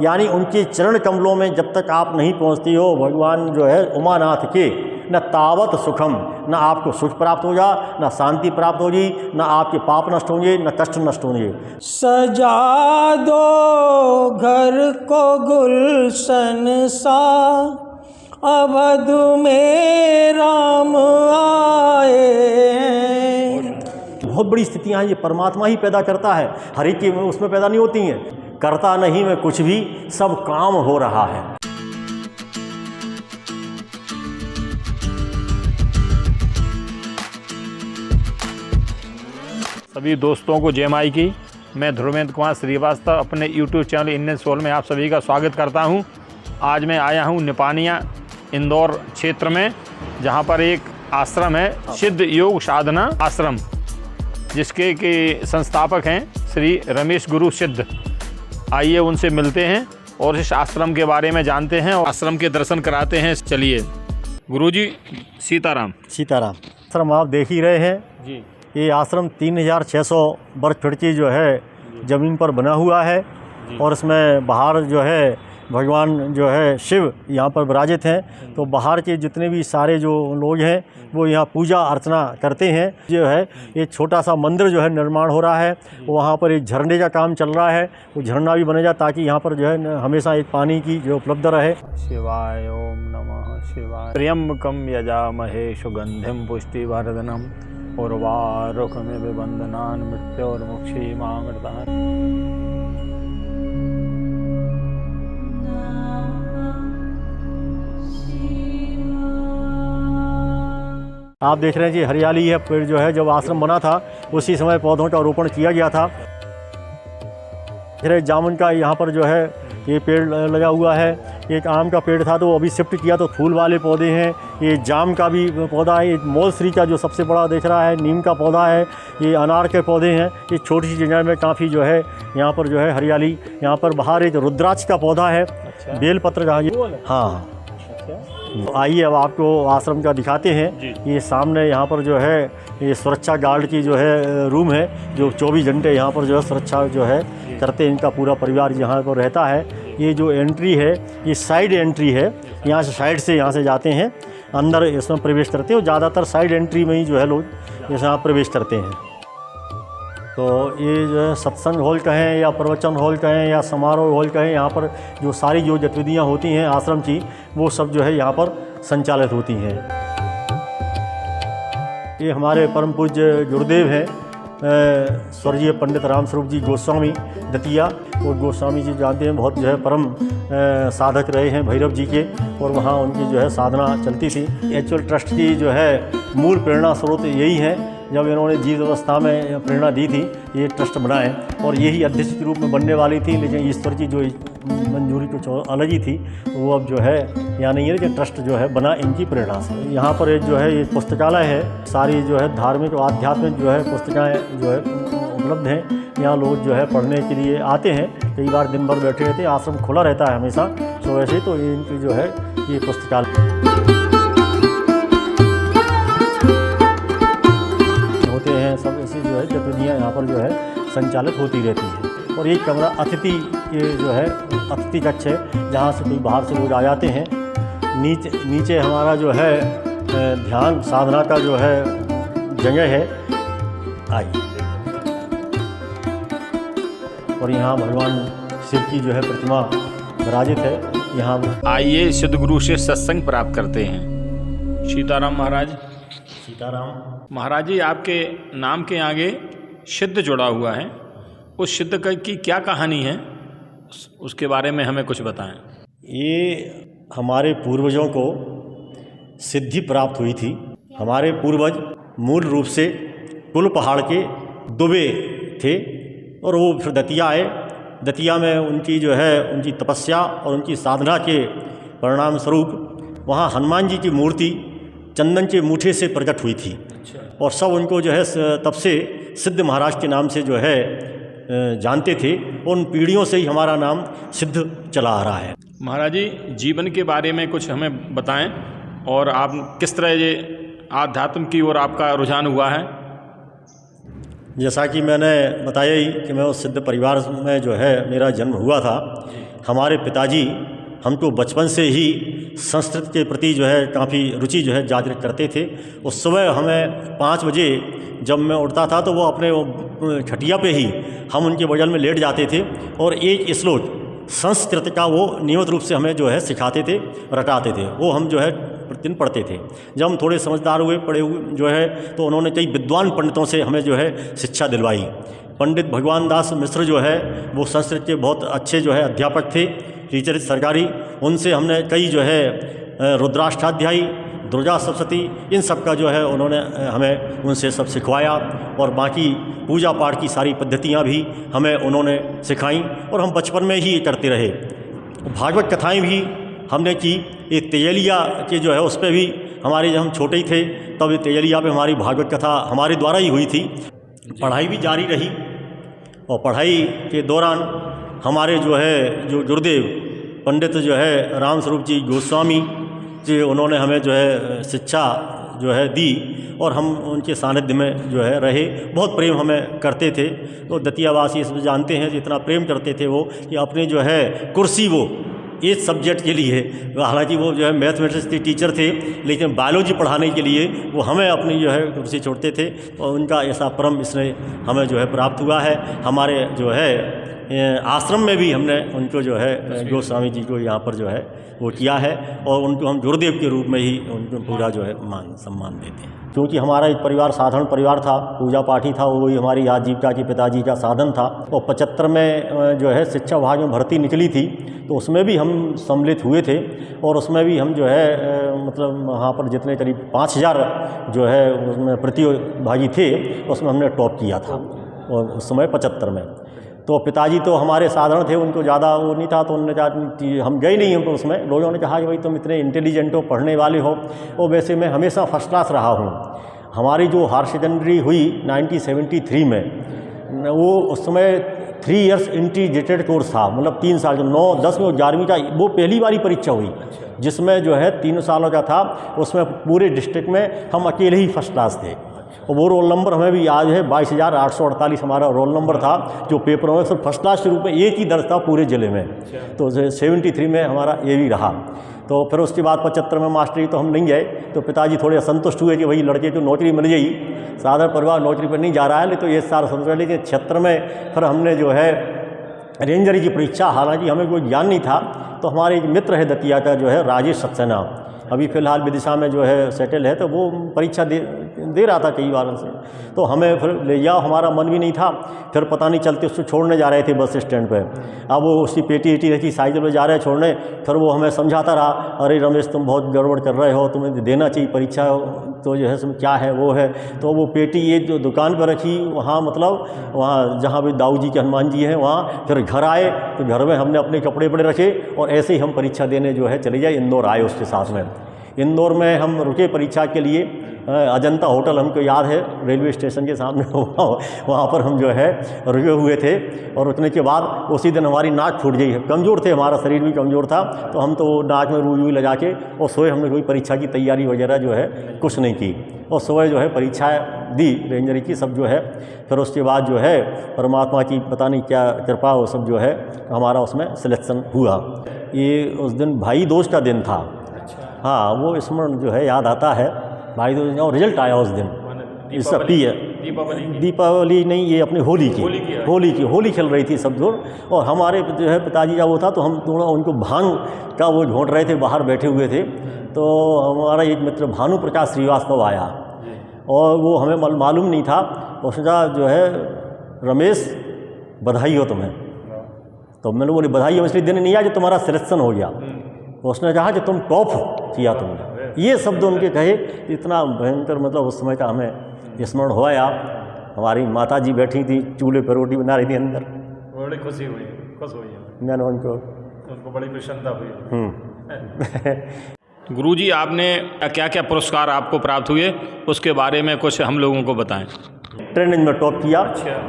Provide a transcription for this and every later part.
यानी उनके चरण कमलों में जब तक आप नहीं पहुंचती हो भगवान जो है उमानाथ के, न तावत सुखम, न आपको सुख प्राप्त होगा, न शांति प्राप्त होगी, न आपके पाप नष्ट होंगे, न कष्ट नष्ट होंगे। सजा दो घर को गुलशन सा, अवध में राम आए। बहुत बड़ी स्थितियाँ हैं, ये परमात्मा ही पैदा करता है, हर एक की उसमें पैदा नहीं होती हैं। करता नहीं मैं कुछ भी, सब काम हो रहा है। सभी दोस्तों को जय माई की। मैं ध्रुवेंद्र कुमार श्रीवास्तव अपने YouTube चैनल इंडियन सोल में आप सभी का स्वागत करता हूं। आज मैं आया हूं निपानिया इंदौर क्षेत्र में, जहां पर एक आश्रम है, सिद्ध योग साधना आश्रम, जिसके के संस्थापक हैं श्री रमेश गुरु सिद्ध। आइए उनसे मिलते हैं और इस आश्रम के बारे में जानते हैं और आश्रम के दर्शन कराते हैं। चलिए गुरुजी। सीताराम। सीताराम। आश्रम आप देख ही रहे हैं जी। ये आश्रम 3600 वर्ग फीट की जो है ज़मीन पर बना हुआ है और इसमें बाहर जो है भगवान जो है शिव यहाँ पर विराजित हैं। तो बाहर के जितने भी सारे जो लोग हैं वो यहाँ पूजा अर्चना करते हैं। जो है एक छोटा सा मंदिर जो है निर्माण हो रहा है, वहाँ पर एक झरने का काम चल रहा है, वो झरना भी बनेगा ताकि यहाँ पर जो है हमेशा एक पानी की जो उपलब्ध रहे। शिवाय ओम नमः शिवाय। त्र्यंबकम यजामहे सुगंधिम पुष्टिवर्धनम उर्वारुकमिव बंधनान् मृत्योर्मुक्षीमामृतात्। आप देख रहे हैं जी हरियाली है। पेड़ जो है जब आश्रम बना था उसी समय पौधों का रोपण किया गया था। फिर जामुन का यहाँ पर जो है ये पेड़ लगा हुआ है। एक आम का पेड़ था तो अभी शिफ्ट किया तो फूल वाले पौधे हैं। ये जाम का भी पौधा है, मोलश्री का जो सबसे बड़ा दिख रहा है, नीम का पौधा है, ये अनार के पौधे हैं। ये छोटी सी जगह में काफ़ी जो है यहाँ पर जो है हरियाली। यहाँ पर बाहर एक रुद्राक्ष का पौधा है। अच्छा। बेलपत्र का। हाँ। तो आइए अब आपको आश्रम का दिखाते हैं। ये सामने यहाँ पर जो है ये सुरक्षा गार्ड की जो है रूम है, जो 24 घंटे यहाँ पर जो है सुरक्षा जो है करते हैं। इनका पूरा परिवार यहाँ पर रहता है। ये जो एंट्री है ये साइड एंट्री है, यहाँ से साइड से यहाँ से जाते हैं अंदर इसमें प्रवेश करते हैं। और ज़्यादातर साइड एंट्री में ही जो है लोग यहाँ प्रवेश करते हैं। तो ये जो है सत्संग हॉल कहें या प्रवचन हॉल कहें या समारोह हॉल कहें, यहाँ पर जो सारी जो गतिविधियाँ होती हैं आश्रम की वो सब जो है यहाँ पर संचालित होती हैं। ये हमारे परम पूज्य गुरुदेव हैं स्वर्गीय पंडित रामस्वरूप जी गोस्वामी दतिया। और गोस्वामी जी जानते हैं बहुत जो है परम साधक रहे हैं भैरव जी के, और वहाँ उनकी जो है साधना चलती थी। एक्चुअल ट्रस्ट की जो है मूल प्रेरणा स्रोत यही है। जब इन्होंने जीव अवस्था में प्रेरणा दी थी ये ट्रस्ट बनाए, और यही अध्यक्ष के रूप में बनने वाली थी, लेकिन ईश्वर की जो मंजूरी कुछ अलग ही थी, वो अब जो है यहाँ नहीं है कि ट्रस्ट जो है बना इनकी प्रेरणा से। यहाँ पर एक जो है ये पुस्तकालय है, सारी जो है धार्मिक और आध्यात्मिक जो है पुस्तकें जो है उपलब्ध हैं। यहाँ लोग जो है पढ़ने के लिए आते हैं, कई बार दिन भर बैठे रहते हैं। आश्रम खुला रहता है हमेशा सुबह से, तो इनकी जो है ये पुस्तकालय होते हैं। सब ऐसी जो है गतिविधियाँ यहाँ पर जो है संचालित होती रहती हैं। और एक कमरा अतिथि ये जो है अतिथि कक्ष है, जहाँ से कोई बाहर से लोग आ जाते हैं। नीचे हमारा जो है ध्यान साधना का जो है जगह है। आइए। और यहाँ भगवान शिव की जो है प्रतिमा विराजित है। यहाँ आइए सिद्ध गुरु से सत्संग प्राप्त करते हैं। सीताराम महाराज। सीताराम महाराज जी, आपके नाम के आगे सिद्ध जुड़ा हुआ है, उस सिद्ध की क्या कहानी है, उसके बारे में हमें कुछ बताएं। ये हमारे पूर्वजों को सिद्धि प्राप्त हुई थी। हमारे पूर्वज मूल रूप से कुल पहाड़ के दुबे थे, और वो फिर दतिया आए। दतिया में उनकी जो है उनकी तपस्या और उनकी साधना के परिणाम स्वरूप वहाँ हनुमान जी की मूर्ति चंदन के मूठे से प्रकट हुई थी। और सब उनको जो है तब से सिद्ध महाराज के नाम से जो है जानते थे। उन पीढ़ियों से ही हमारा नाम सिद्ध चला आ रहा है। महाराज जी, जीवन के बारे में कुछ हमें बताएं, और आप किस तरह ये आध्यात्म की ओर आपका रुझान हुआ है। जैसा कि मैंने बताया ही कि मैं उस सिद्ध परिवार में जो है मेरा जन्म हुआ था। हमारे पिताजी हमको बचपन से ही संस्कृत के प्रति जो है काफ़ी रुचि जो है जागृत करते थे। उस समय हमें 5 बजे जब मैं उठता था तो वो अपने वो खटिया पे ही हम उनके बगल में लेट जाते थे और एक श्लोक संस्कृत का वो नियमित रूप से हमें जो है सिखाते थे, रटाते थे। वो हम जो है प्रतिदिन पढ़ते थे। जब हम थोड़े समझदार हुए, पढ़े हुए जो है, तो उन्होंने कई विद्वान पंडितों से हमें जो है शिक्षा दिलवाई। पंडित भगवान दास मिश्र जो है वो संस्कृत के बहुत अच्छे जो है अध्यापक थे, टीचर सरकारी। उनसे हमने कई जो है रुद्राष्टाध्यायी, दुर्गा सप्तशती, इन सब का जो है उन्होंने हमें उनसे सब सिखवाया और बाकी पूजा पाठ की सारी पद्धतियाँ भी हमें उन्होंने सिखाई और हम बचपन में ही करते रहे। भागवत कथाएँ भी हमने की। एक तेजलिया के जो है उस पर भी हमारे, जब हम छोटे ही थे तब ये तेजलिया पे हमारी भागवत कथा हमारे द्वारा ही हुई थी। पढ़ाई भी जारी रही और पढ़ाई के दौरान हमारे जो है जो गुरुदेव पंडित जो है राम स्वरूप जी गोस्वामी जी, उन्होंने हमें जो है शिक्षा जो है दी और हम उनके सानिध्य में जो है रहे। बहुत प्रेम हमें करते थे। तो दतियावासी इसमें जानते हैं जितना प्रेम करते थे वो, कि अपने जो है कुर्सी वो इस सब्जेक्ट के लिए, हालांकि वो जो है मैथमेटिक्स के टीचर थे, लेकिन बायोलॉजी पढ़ाने के लिए वो हमें अपनी जो है कुर्सी छोड़ते थे और उनका ऐसा परम इसने हमें जो है प्राप्त हुआ है। हमारे जो है आश्रम में भी हमने उनको जो है गोस्वामी जी को यहाँ पर जो है वो किया है और उनको हम गुरुदेव के रूप में ही उनको पूरा जो है मान सम्मान देते हैं। क्योंकि हमारा एक परिवार साधारण परिवार था, पूजा पाठी था, वही हमारी आजीविका के पिताजी का साधन था। और 75 में जो है शिक्षा विभाग में भर्ती निकली थी तो उसमें भी हम सम्मिलित हुए थे और उसमें भी हम जो है मतलब वहाँ पर जितने करीब 5000 जो है उसमें प्रतिभागी थे उसमें हमने टॉप किया था और उस समय 75 में। तो पिताजी तो हमारे साधारण थे, उनको ज़्यादा वो नहीं था, तो उन्होंने कहा हम गए नहीं हम तो उसमें। लोगों ने कहा कि भाई तुम इतने इंटेलिजेंट हो, पढ़ने वाले हो। और वैसे मैं हमेशा फर्स्ट क्लास रहा हूँ। हमारी जो हायर सेकेंडरी हुई 1973 में, वो उस समय 3 इयर्स इंटीग्रेटेड कोर्स था, मतलब 3 साल, जो 9, 10 में और 11वीं का वो पहली बारी परीक्षा हुई, जिसमें जो है 3 सालों का था। उसमें पूरे डिस्ट्रिक्ट में हम अकेले ही फर्स्ट क्लास थे और वो रोल नंबर हमें भी याद है 22,848 हमारा रोल नंबर था, जो पेपरों में सिर्फ फर्स्ट क्लास के रूप में एक ही दर्ज था पूरे ज़िले में। तो 73 में हमारा ये भी रहा। तो फिर उसके बाद 75 में मास्टरी तो हम नहीं गए, तो पिताजी थोड़े असंतुष्ट हुए कि भाई लड़के को नौकरी मिल गई, साधारण परिवार नौकरी पर नहीं जा रहा है, लेकिन तो ये सारा संतुष्ट है। लेकिन 76 में फिर हमने जो है रेंजर की परीक्षा, हालांकि हमें कोई ज्ञान नहीं था, तो हमारे एक मित्र है दतिया का जो है राजेश सक्सेना, अभी फ़िलहाल विदिशा में जो है सेटल है, तो वो परीक्षा दे रहा था कई बार से। तो हमें फिर ले जाओ, हमारा मन भी नहीं था। फिर पता नहीं चलते उसको छोड़ने जा रहे थे बस स्टैंड पे। अब वो उसकी पेटी एटी रखी, साइकिल पे जा रहे हैं छोड़ने। फिर वो हमें समझाता रहा, अरे रमेश तुम बहुत गड़बड़ कर रहे हो, तुम्हें देना चाहिए परीक्षा, तो जो है उसमें क्या है वो है। तो वो पेटी एक जो दुकान पर रखी वहाँ, मतलब वहाँ जहाँ भी दाऊ जी के हनुमान जी हैं वहाँ। फिर घर आए तो घर में हमने अपने कपड़े पड़े रखे और ऐसे ही हम परीक्षा देने जो है चले जाए। इंदौर आए उसके साथ में। इंदौर में हम रुके परीक्षा के लिए। अजंता होटल हमको याद है, रेलवे स्टेशन के सामने वहाँ पर हम जो है रुके हुए थे। और उतने के बाद उसी दिन हमारी नाक फूट गई। कमज़ोर थे, हमारा शरीर भी कमज़ोर था, तो हम तो नाक में रुई लगा के और सोए। हमने कोई परीक्षा की तैयारी वगैरह जो है कुछ नहीं की और सोए जो है परीक्षा दी रेंजर की सब जो है। फिर उसके बाद जो है परमात्मा की पता नहीं क्या कृपा, वो सब जो है हमारा उसमें सिलेक्शन हुआ। ये उस दिन भाई दूज का दिन था। हाँ, वो स्मरण जो है याद आता है, भाई दूज और रिजल्ट आया उस दिन। इस दीपावली नहीं, ये अपनी होली की खेल रही थी सब लोग। और हमारे जो है पिताजी का वो था, तो हम थोड़ा उनको भांग का वो ढूंढ रहे थे, बाहर बैठे हुए थे। तो हमारा एक मित्र भानु प्रकाश श्रीवास्तव आया और वो हमें मालूम नहीं था। उसने कहा जो है रमेश बधाई हो तुम्हें। तो मैंने बोली बधाई हो इसलिए देने नहीं आया जो तुम्हारा सिलेक्शन हो गया। उसने कहा कि तुम टॉप किया तुमने। ये शब्द उनके कहे, इतना भयंकर मतलब उस समय का हमें स्मरण होया। हमारी माता जी बैठी थी, चूल्हे पर रोटी बना रही थी अंदर। बड़ी खुश हुई मैंने उनको बड़ी प्रसन्नता हुई। गुरुजी, आपने क्या क्या पुरस्कार आपको प्राप्त हुए, उसके बारे में कुछ हम लोगों को बताएं। ट्रेनिंग में टॉप किया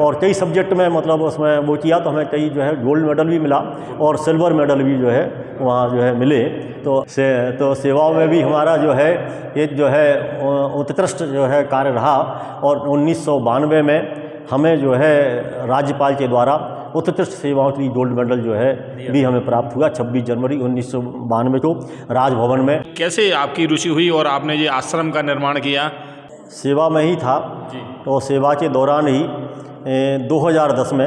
और कई सब्जेक्ट में मतलब उसमें वो किया, तो हमें कई जो है गोल्ड मेडल भी मिला और सिल्वर मेडल भी जो है वहाँ जो है मिले। तो सेवाओं में भी हमारा जो है एक जो है उत्कृष्ट जो है कार्य रहा। और 1992 में हमें जो है राज्यपाल के द्वारा उत्कृष्ट सेवाओं के लिए गोल्ड मेडल जो है भी हमें प्राप्त हुआ 26 जनवरी 1992 को राजभवन में। कैसे आपकी रुचि हुई और आपने ये आश्रम का निर्माण किया? सेवा में ही था तो सेवा के दौरान ही 2010 में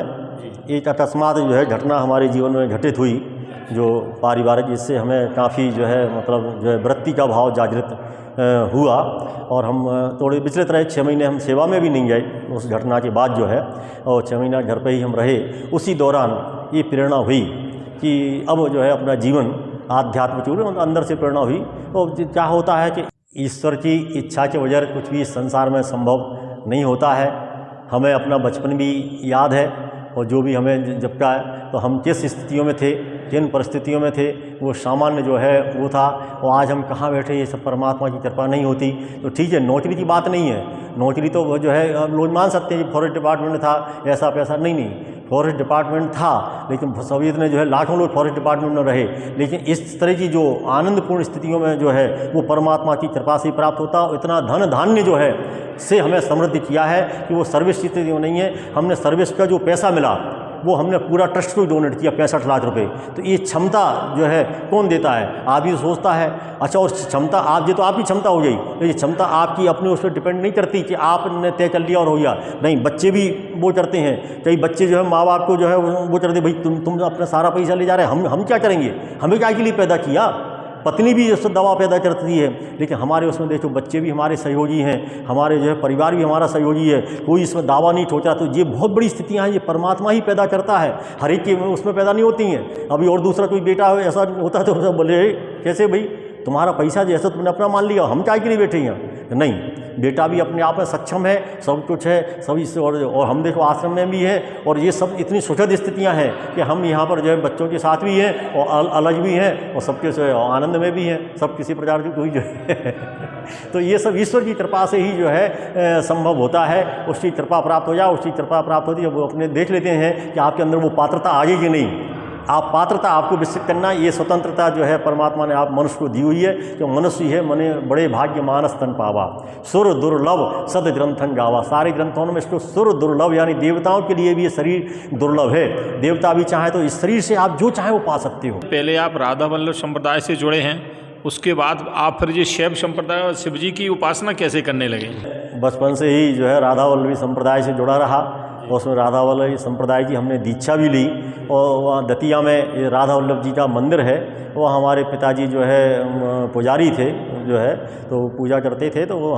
एक अकस्मात जो है घटना हमारे जीवन में घटित हुई, जो पारिवारिक, जिससे हमें काफ़ी जो है मतलब जो है वृत्ति का भाव जागृत हुआ और हम थोड़े विचलित रहे। 6 महीने हम सेवा में भी नहीं गए उस घटना के बाद जो है, और 6 महीना घर पे ही हम रहे। उसी दौरान ये प्रेरणा हुई कि अब जो है अपना जीवन आध्यात्म की ओर, अंदर से प्रेरणा हुई। और क्या होता है कि ईश्वर की इच्छा के बगैर कुछ भी इस संसार में संभव नहीं होता है। हमें अपना बचपन भी याद है और जो भी हमें जब का है तो हम किस स्थितियों में थे, किन परिस्थितियों में थे, वो सामान्य जो है वो था। और आज हम कहाँ बैठे, ये सब परमात्मा की कृपा नहीं होती तो ठीक है। नौकरी की बात नहीं है, नौकरी तो वो जो है लोग मान सकते हैं कि फॉरेस्ट डिपार्टमेंट में था ऐसा पैसा, नहीं, फॉरेस्ट डिपार्टमेंट था लेकिन सभी इतने जो है लाखों लोग फॉरेस्ट डिपार्टमेंट में रहे, लेकिन इस तरह की जो आनंदपूर्ण स्थितियों में जो है वो परमात्मा की कृपा से प्राप्त होता। इतना धन धान्य जो है से हमें समृद्धि किया है कि वो सर्विस की स्थिति नहीं है। हमने सर्विस का जो पैसा मिला वो हमने पूरा ट्रस्ट को डोनेट किया 65 लाख रुपए। तो ये क्षमता जो है कौन देता है? आप ही सोचता है। अच्छा, और क्षमता आप ये तो आपकी क्षमता हो गई, ये क्षमता आपकी अपने उस पर डिपेंड नहीं करती कि आपने तय कर लिया और हो गया। नहीं, बच्चे भी वो करते हैं। कई बच्चे जो है माँ बाप को जो है वो करते, भाई तुम अपना सारा पैसा ले जा रहे हैं, हम क्या करेंगे, हमें क्या के लिए पैदा किया। पत्नी भी उससे दवा पैदा करती है, लेकिन हमारे उसमें देखो बच्चे भी हमारे सहयोगी हैं, हमारे जो है परिवार भी हमारा सहयोगी है, कोई इसमें दावा नहीं ठोक रहा। तो ये बहुत बड़ी स्थितियां हैं, ये परमात्मा ही पैदा करता है, हर एक के उसमें पैदा नहीं होती हैं। अभी और दूसरा कोई बेटा ऐसा होता है तो सब बोले कैसे भाई तुम्हारा पैसा जैसा तुमने अपना मान लिया, हम क्या के लिए बैठे हैं। नहीं, बेटा भी अपने आप में सक्षम है, सब कुछ है, सभी से। और हम देखो आश्रम में भी है और ये सब इतनी सुखद स्थितियां हैं कि हम यहाँ पर जो है बच्चों के साथ भी हैं और अलग भी हैं और सबके से आनंद में भी हैं, सब किसी प्रकार की कोई जो है तो ये सब ईश्वर की कृपा से ही जो है संभव होता है। उसकी कृपा प्राप्त हो जाए, उसकी कृपा प्राप्त होती है, वो अपने देख लेते हैं कि आपके अंदर वो पात्रता आ गई कि नहीं। आप पात्रता आपको विकसित करना, ये स्वतंत्रता जो है परमात्मा ने आप मनुष्य को दी हुई है। जो मनुष्य है मने बड़े भाग्य मानस तन पावा, सुर दुर्लभ सद ग्रंथन गावा। सारे ग्रंथों में इसको सुर दुर्लभ, यानी देवताओं के लिए भी ये शरीर दुर्लभ है। देवता भी चाहे तो इस शरीर से आप जो चाहे वो पा सकते हो। पहले आप राधा वल्लभ संप्रदाय से जुड़े हैं, उसके बाद आप फिर ये शैव संप्रदाय और शिव जी की उपासना कैसे करने लगे? बचपन से ही जो है राधा वल्लभी संप्रदाय से जुड़ा रहा और उसमें राधा वल्लभ संप्रदाय की हमने दीक्षा भी ली। और वहाँ दतिया में राधा वल्लभ जी का मंदिर है, वो हमारे पिताजी जो है पुजारी थे जो है, तो पूजा करते थे। तो वो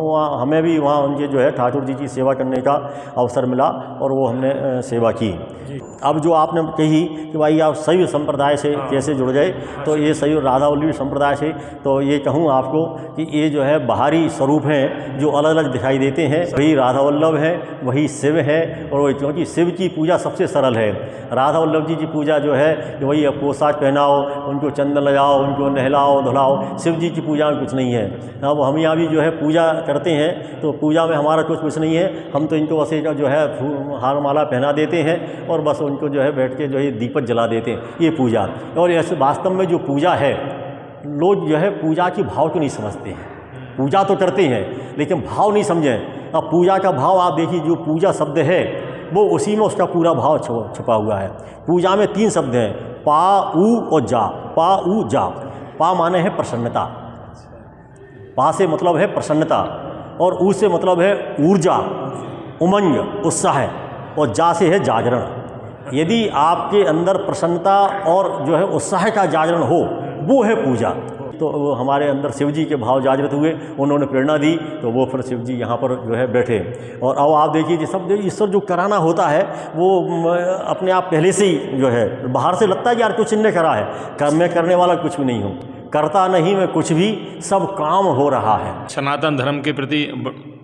वहाँ हमें भी वहाँ उनके जो है ठाकुर जी की सेवा करने का अवसर मिला और वो हमने सेवा की। अब जो आपने कही कि भाई आप शैव संप्रदाय से कैसे जुड़ गए, तो ये शैव राधा वल्लभी संप्रदाय से, तो ये कहूँ आपको कि ये जो है बाहरी स्वरूप हैं जो अलग अलग दिखाई देते हैं, वही राधा वल्लभ है, वही शिव है। और क्योंकि शिव की पूजा सबसे सरल है, राधा वल्लभ जी की पूजा जो है कि वही पोशाक पहनाओ, उनको चंदन लगाओ, उनको नहलाओ धुलाओ। शिव जी की पूजा में कुछ नहीं है। अब हम यहाँ भी जो है पूजा करते हैं तो पूजा में हमारा कुछ नहीं है। हम तो इनको बस जो है हार माला पहना देते हैं और बस उनको जो है बैठ के जो है दीपक जला देते हैं, ये पूजा। और ऐसे वास्तव में जो पूजा है, लोग जो है पूजा की भाव को नहीं समझते हैं। पूजा तो करते हैं लेकिन भाव नहीं समझें। अब पूजा का भाव आप देखिए, जो पूजा शब्द है वो उसी में उसका पूरा भाव छुपा हुआ है। पूजा में 3 शब्द हैं, पा ऊ और जा। पा ऊ जा। पा माने है प्रसन्नता, पा से मतलब है प्रसन्नता, और ऊ से मतलब है ऊर्जा, उमंग, उत्साह, और जा से है जागरण। यदि आपके अंदर प्रसन्नता और जो है उत्साह का जागरण हो, वो है पूजा। तो वो हमारे अंदर शिव जी के भाव जागृत हुए, उन्होंने प्रेरणा दी, तो वो फिर शिव जी यहाँ पर जो है बैठे। और अब आप देखिए कि सब ईश्वर जो कराना होता है वो अपने आप पहले से ही जो है, बाहर से लगता है यार कुछ इनने करा है, मैं करने वाला कुछ भी नहीं हूँ, करता नहीं मैं कुछ भी, सब काम हो रहा है। सनातन धर्म के प्रति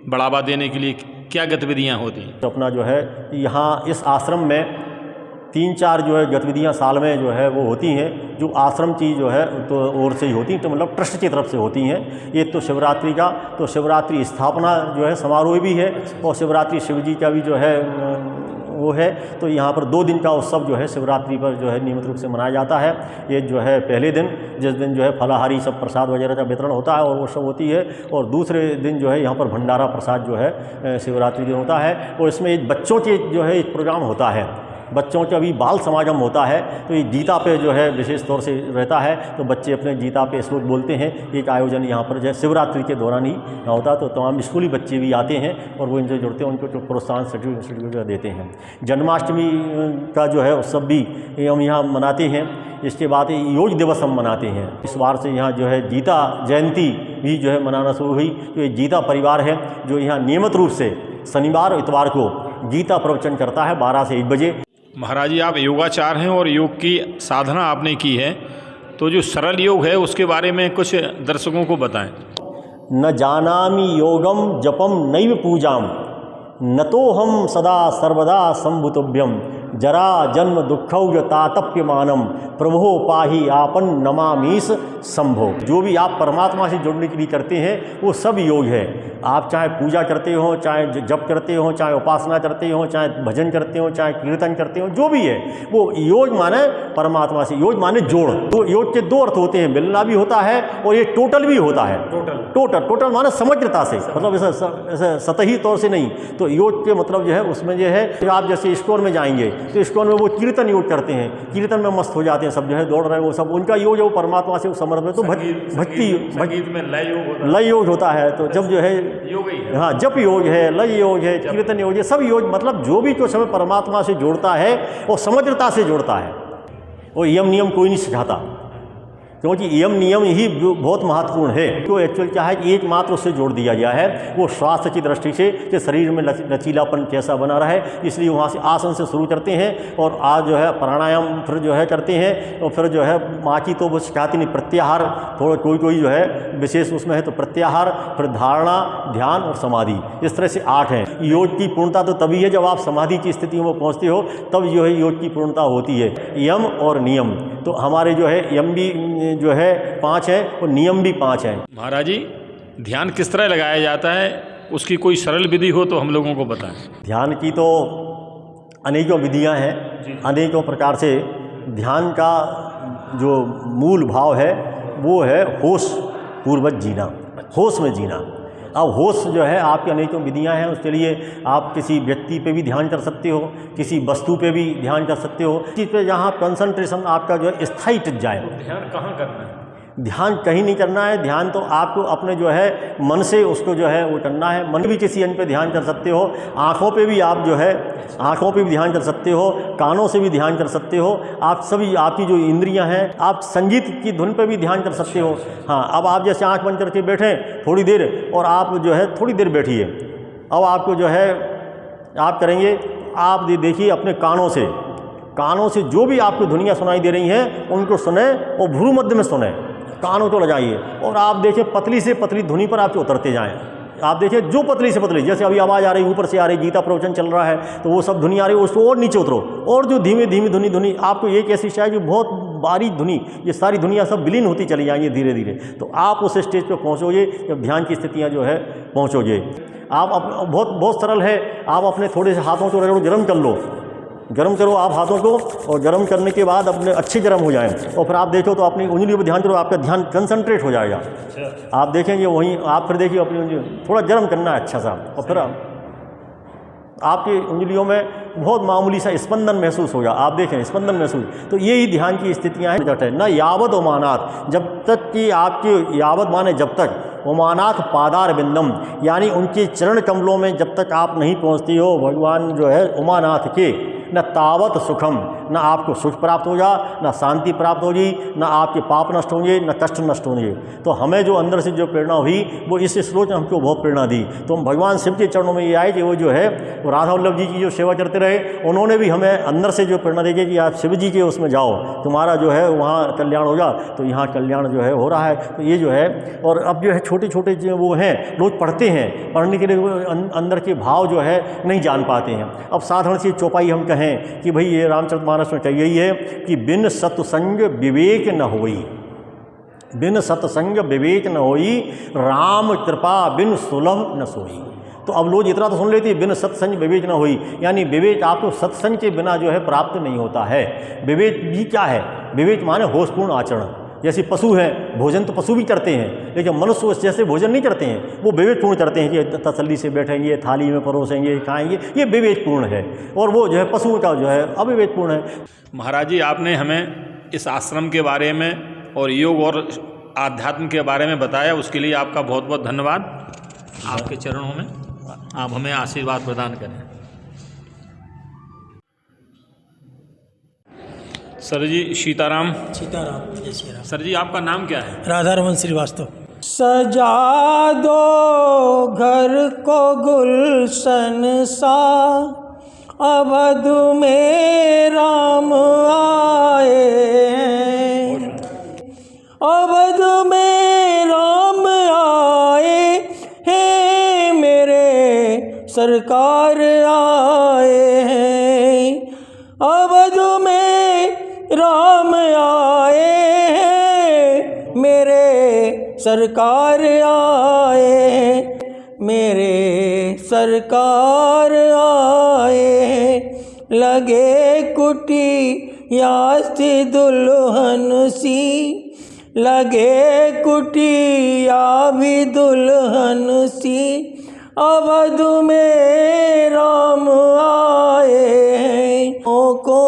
बढ़ावा देने के लिए क्या गतिविधियाँ होती हैं? तो अपना जो है यहाँ इस आश्रम में 3-4 जो है गतिविधियाँ साल में जो है वो होती हैं, जो आश्रम की जो है तो ओर से ही होती हैं, तो मतलब ट्रस्ट की तरफ से होती हैं। एक तो शिवरात्रि का, तो शिवरात्रि स्थापना जो है समारोह भी है, और शिवरात्रि शिव जी का भी जो है वो है। तो यहाँ पर 2 दिन का उत्सव जो है शिवरात्रि पर जो है नियमित रूप से मनाया जाता है। ये जो है पहले दिन, जिस दिन जो है फलाहारी सब प्रसाद वगैरह का वितरण होता है और वो सब होती है, और दूसरे दिन जो है यहाँ पर भंडारा प्रसाद जो है शिवरात्रि दिन होता है। और इसमें एक बच्चों के जो है एक प्रोग्राम होता है, बच्चों का भी बाल समागम होता है, तो ये गीता पे जो है विशेष तौर से रहता है, तो बच्चे अपने गीता पे श्लोक बोलते हैं। एक आयोजन यहाँ पर जो है शिवरात्रि के दौरान ही होता है, तो तमाम स्कूली बच्चे भी आते हैं और वो इनसे जुड़ते हैं, उनको जो प्रोत्साहन सर्टिफिकेट देते हैं। जन्माष्टमी का जो है उत्सव भी हम यहाँ मनाते हैं। इसके बाद योग दिवस हम मनाते हैं। इस बार से यहाँ जो है गीता जयंती भी जो है मनाना शुरू हुई। तो ये गीता परिवार है जो यहाँ नियमित रूप से शनिवार और इतवार को गीता प्रवचन करता है 12 से 1 बजे। महाराज जी, आप योगाचार्य हैं और योग की साधना आपने की है, तो जो सरल योग है उसके बारे में कुछ दर्शकों को बताएं। न जानामि योगम जपम नैव पूजाम न तो हम सदा सर्वदा संभुतभ्यम जरा जन्म दुःखौ तातप्यमानम प्रभो पाहि आपन नमामीस संभो। जो भी आप परमात्मा से जुड़ने के लिए करते हैं वो सब योग है। आप चाहे पूजा करते हो, चाहे जप करते हो, चाहे उपासना करते हो, चाहे भजन करते हो, चाहे कीर्तन करते हो, जो भी है वो योग माने परमात्मा से, योग माने जोड़। तो योग के 2 अर्थ होते हैं, मिलना भी होता है और ये टोटल भी होता है। टोटल माने समग्रता से, मतलब ऐसा सतही तौर से नहीं। तो योग के मतलब जो है उसमें जो है आप जैसे इस्कॉन में जाएंगे तो इस्कॉन में वो कीर्तन योग करते हैं, कीर्तन में मस्त हो जाते हैं सब, जो है दौड़ रहे हैं वो सब, उनका योग जो परमात्मा से समर्पित। तो भक्ति में लय योग होता है। तो जब जो है योग ही है, हाँ, जप योग है, लय योग है, कीर्तन योग है, सब योग मतलब जो भी कुछ हमें परमात्मा से जोड़ता है वो समग्रता से जोड़ता है। वो यम नियम कोई नहीं सिखाता, क्योंकि यम नियम ही बहुत महत्वपूर्ण है। तो एक्चुअल क्या है कि एकमात्र उससे जोड़ दिया गया है वो स्वास्थ्य की दृष्टि से, कि शरीर में लचीलापन कैसा बना रहे, इसलिए वहाँ से आसन से शुरू करते हैं और आज जो है प्राणायाम फिर जो है करते हैं, और फिर जो है बाकी तो वो सिखाती नहीं, प्रत्याहार थोड़ा कोई जो है विशेष उसमें है, तो प्रत्याहार, फिर धारणा, ध्यान और समाधि, इस तरह से 8 हैं। योग की पूर्णता तो तभी है जब आप समाधि की स्थिति में पहुँचते हो, तब जो है योग की पूर्णता होती है। यम और नियम, तो हमारे जो है यम भी जो है 5 है और नियम भी 5 है। महाराज जी, ध्यान किस तरह लगाया जाता है, उसकी कोई सरल विधि हो तो हम लोगों को बताएं। ध्यान की तो अनेकों विधियां हैं, अनेकों प्रकार से। ध्यान का जो मूल भाव है वो है होश पूर्वक जीना, होश में जीना। अब होश जो है आपकी अनेकों विधियां हैं, उसके लिए आप किसी व्यक्ति पे भी ध्यान कर सकते हो, किसी वस्तु पे भी ध्यान कर सकते हो, किसी पे जहाँ कंसंट्रेशन आपका जो है स्थायी टिक जाए। ध्यान कहाँ करना है? ध्यान कहीं नहीं करना है, ध्यान तो आपको अपने जो है मन से उसको जो है वो करना है। मन भी किसी अंग पे ध्यान कर सकते हो, आँखों पे भी आप जो है आँखों पे भी ध्यान कर सकते हो, कानों से भी ध्यान कर सकते हो, आप सभी आपकी जो इंद्रियां हैं, आप संगीत की धुन पे भी ध्यान कर सकते हो। हाँ, अब आप जैसे आँख बंद करके बैठें थोड़ी देर, और आप जो है थोड़ी देर बैठिए। अब आपको जो है आप करेंगे, आप देखिए अपने कानों से जो भी आपको धुनियाँ सुनाई दे रही हैं उनको सुने और भ्रू मध्य में सुने, कानों को लगाइए और आप देखिए पतली से पतली धुनी पर आपके उतरते जाएं। आप देखिए जो पतली से पतली, जैसे अभी आवाज़ आ रही ऊपर से आ रही, गीता प्रवचन चल रहा है तो वो सब धुनी आ रही है, उसको और नीचे उतरो, और जो धीमे धीमे धुनी आपको एक ऐसी शायद जो बहुत बारीक धुनी, ये सारी दुनिया सब विलीन होती चली जाएंगी धीरे धीरे। तो आप उस स्टेज पर पहुँचोगे जब ध्यान की स्थितियाँ जो है पहुँचोगे। आप बहुत सरल है, आप अपने थोड़े से हाथों को गर्म कर लो, गर्म करो आप हाथों को, और गर्म करने के बाद अपने अच्छे गर्म हो जाएं, और फिर आप देखो तो अपनी उंगलियों पर ध्यान करो, आपका ध्यान कंसंट्रेट हो जाएगा। आप देखेंगे वहीं, आप फिर देखिए अपनी उंगली थोड़ा गर्म करना है अच्छा सा, और फिर आपकी उंगलियों में बहुत मामूली सा स्पंदन महसूस होगा। आप देखें स्पंदन महसूस, तो यही ध्यान की स्थितियाँ हैं। न यावत उमानात, जब तक कि आपकी यावत माने जब तक, उमानाथ पादार बिंदम, यानी उनके चरण कमलों में जब तक आप नहीं पहुँचती हो भगवान जो है उमानाथ के, न तावत सुखम, न आपको सुख प्राप्त होगा, न शांति प्राप्त होगी, न आपके पाप नष्ट होंगे, न कष्ट नष्ट होंगे। तो हमें जो अंदर से जो प्रेरणा हुई वो इस श्लोक ने हमको बहुत प्रेरणा दी। तो हम भगवान शिव के चरणों में ये आए कि वो जो है वो राधा वल्लभ जी की जो सेवा करते रहे, उन्होंने भी हमें अंदर से जो प्रेरणा दी कि आप शिव जी के उसमें जाओ, तुम्हारा जो है वहाँ कल्याण होगा। तो यहाँ कल्याण जो है हो रहा है। तो ये जो है, और अब जो है छोटे छोटे जो वो हैं लोग पढ़ते हैं, पढ़ने के लिए वो अंदर के भाव जो है नहीं जान पाते हैं। अब साधारण सी चौपाई हम कहें कि भाई ये रामचरितमानस में कही यही है कि बिन सत्संग विवेक न होई, बिन सत्संग विवेक न होई, राम कृपा बिन सुलभ न सोई। तो अब लोग इतना तो सुन लेते हैं, बिन सत्संग विवेक न होई, यानी विवेक आपको सत्संग के बिना जो है प्राप्त नहीं होता है। विवेक भी क्या है? विवेक माने होशपूर्ण आचरण, जैसे पशु हैं, भोजन तो पशु भी करते हैं, लेकिन मनुष्य उस जैसे भोजन नहीं करते हैं। वो विवेकपूर्ण करते हैं कि तसल्ली से बैठेंगे, थाली में परोसेंगे, खाएंगे, ये विवेकपूर्ण है। और वो जो है पशुओं का जो है अविवेकपूर्ण है। महाराज जी, आपने हमें इस आश्रम के बारे में और योग और आध्यात्म के बारे में बताया, उसके लिए आपका बहुत बहुत धन्यवाद। आपके चरणों में आप हमें आशीर्वाद प्रदान करें। सर जी सीताराम। सीताराम, जय श्री राम। सर जी, आपका नाम क्या है? राधा रमन श्रीवास्तव। सजा दो घर को गुलशन सा, अवध में राम आए हैं, अवध में राम आए हैं, मेरे सरकार आए हैं, अवध में राम आए हैं, मेरे सरकार आए हैं, मेरे सरकार आए हैं। लगे कुटिया सी दुल्हन सी, लगे कुटिया भी दुल्हन सी, अवध में राम आए हैं, को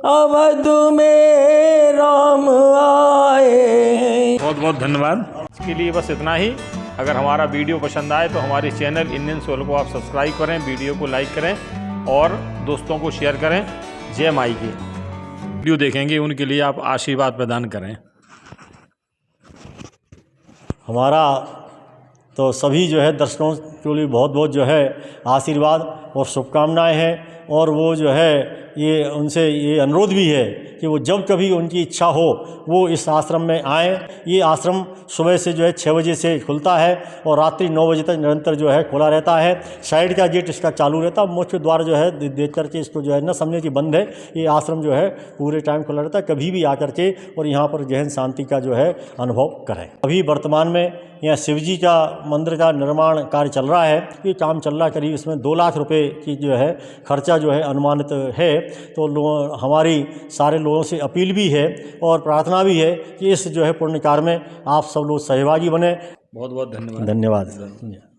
अवध में राम आए हैं। बहुत बहुत धन्यवाद। इसके लिए बस इतना ही। अगर हमारा वीडियो पसंद आए तो हमारे चैनल इंडियन सोल को आप सब्सक्राइब करें, वीडियो को लाइक करें और दोस्तों को शेयर करें। जय माई की। वीडियो देखेंगे उनके लिए आप आशीर्वाद प्रदान करें। हमारा तो सभी जो है दर्शकों के लिए बहुत बहुत जो है आशीर्वाद और शुभकामनाएं हैं। और वो जो है ये उनसे ये अनुरोध भी है कि वो जब कभी उनकी इच्छा हो वो इस आश्रम में आएँ। ये आश्रम सुबह से जो है 6 बजे से खुलता है और रात्रि 9 बजे तक निरंतर जो है खुला रहता है। साइड का गेट इसका चालू रहता है, मुख्य द्वार जो है देख करके इसको जो है न समझे कि बंद है। ये आश्रम जो है पूरे टाइम खुला रहता है, कभी भी आकर के और यहाँ पर गहन शांति का जो है अनुभव करें। अभी वर्तमान में यहाँ शिव जी का मंदिर का निर्माण कार्य चल रहा है। ये काम चल रहा है, करीब इसमें 2 लाख रुपए की जो है खर्चा जो है अनुमानित है। तो हमारी सारे लोगों से अपील भी है और प्रार्थना भी है कि इस जो है पुण्य कार्य में आप सब लोग सहभागी बने। बहुत बहुत धन्यवाद। धन्यवाद।